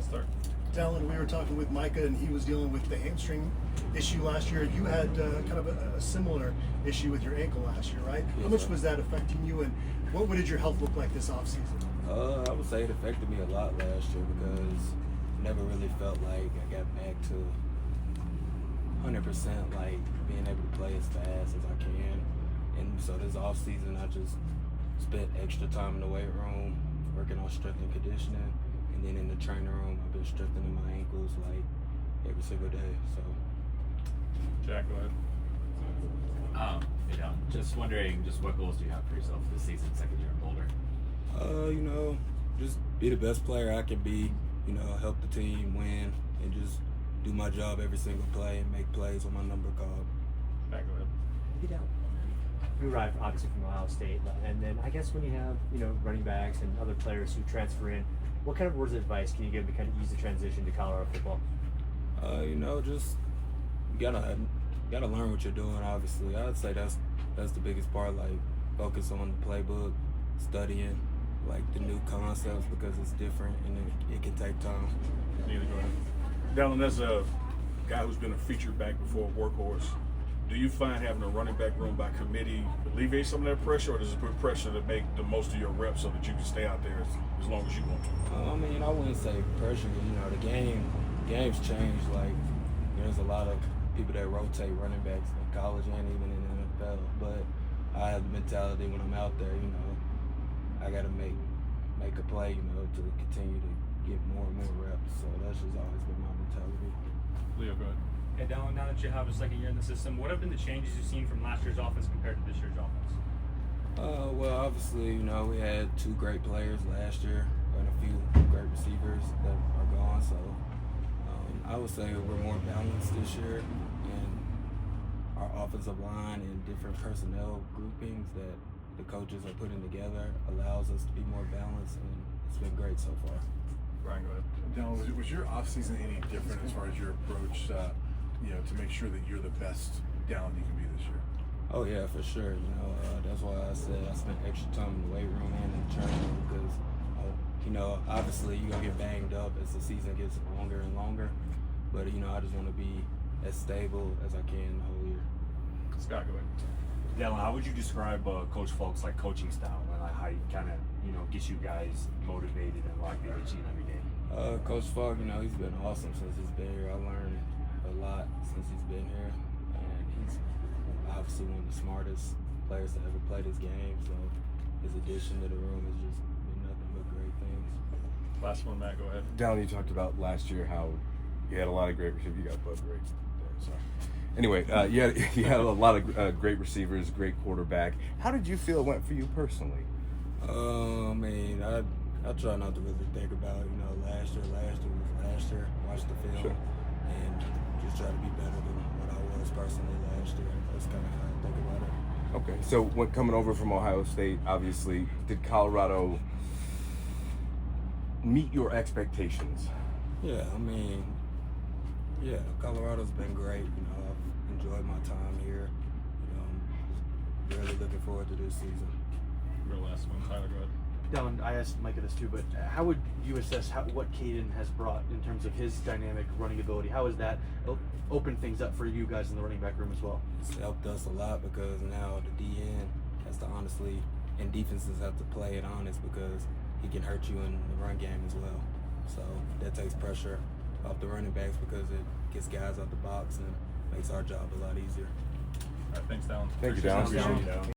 wants to start? Dallan, we were talking with Micah, and he was dealing with the hamstring issue last year. You had kind of a similar issue with your ankle last year, right? Yes, How much sir. was that affecting you, and what did your health look like this offseason? I would say it affected me a lot last year because I never really felt like I got back to 100%, like being able to play as fast as I can. And so this off season, I just spent extra time in the weight room working on strength and conditioning, and then in the training room, I've been strengthening my ankles like every single day. So, Jack, go ahead. Just wondering, just what goals do you have for yourself this season, second year in Boulder? just be the best player I can be. Help the team win, and just do my job every single play and make plays when my number called. Jack, go ahead. You arrived obviously from Ohio State, and then I guess when you have running backs and other players who transfer in, what kind of words of advice can you give to kind of ease the transition to Colorado football? Just you gotta learn what you're doing. Obviously, I'd say that's the biggest part. Like, focus on the playbook, studying like the new concepts because it's different and it can take time. Neither, go ahead. Dallan, as a guy who's been a featured back before, workhorse, do you find having a running back room by committee alleviate some of that pressure, or does it put pressure to make the most of your reps so that you can stay out there as long as you want to? I wouldn't say pressure. The game's changed. Like, there's a lot of people that rotate running backs in college and even in the NFL. But I have the mentality when I'm out there, I got to make a play, to continue to get more and more reps. So that's just always been my mentality. Leo, go ahead. Hey, Dallan, now that you have a second year in the system, what have been the changes you've seen from last year's offense compared to this year's offense? Well, obviously, we had two great players last year and a few great receivers that are gone. So I would say we're more balanced this year, and our offensive line and different personnel groupings that the coaches are putting together allows us to be more balanced, and it's been great so far. Brian, go ahead. Dallan, was your offseason any different as far as your approach, to make sure that you're the best Dallan you can be this year? Oh yeah, for sure. That's why I said I spent extra time in the weight room and in the training room because, obviously you're gonna get banged up as the season gets longer and longer. But I just want to be as stable as I can the whole year. Scott, go ahead. Dallan, how would you describe Coach Falk's coaching style and how he kind of gets you guys motivated and locked in each and every game? Coach Falk, he's been awesome since he's been here. I learned a lot since he's been here, and he's obviously one of the smartest players to ever play this game. So his addition to the room has just been nothing but great things. Last one, Matt, go ahead. Dallan, you talked about last year how you had a lot of great receivers. You got both great there, sorry. Anyway, you had a lot of great receivers, great quarterback. How did you feel it went for you personally? I try not to really think about, last year was last year. Watch the film, Sure. and just try to be better than what I was personally last year. That's kind of how I think about it. Okay, so when coming over from Ohio State, obviously, did Colorado meet your expectations? Yeah, Colorado's been great. I've enjoyed my time here. I'm really looking forward to this season. Your last one, Tyler, go ahead. Dallan, I asked Micah this too, but how would you assess what Caden has brought in terms of his dynamic running ability? How has that opened things up for you guys in the running back room as well? It's helped us a lot because now the DN has to honestly, and defenses have to play it honest because he can hurt you in the run game as well. So that takes pressure off the running backs because it gets guys out the box and makes our job a lot easier. All right, thanks, Dallan. Thank you, Dallan. Appreciate it.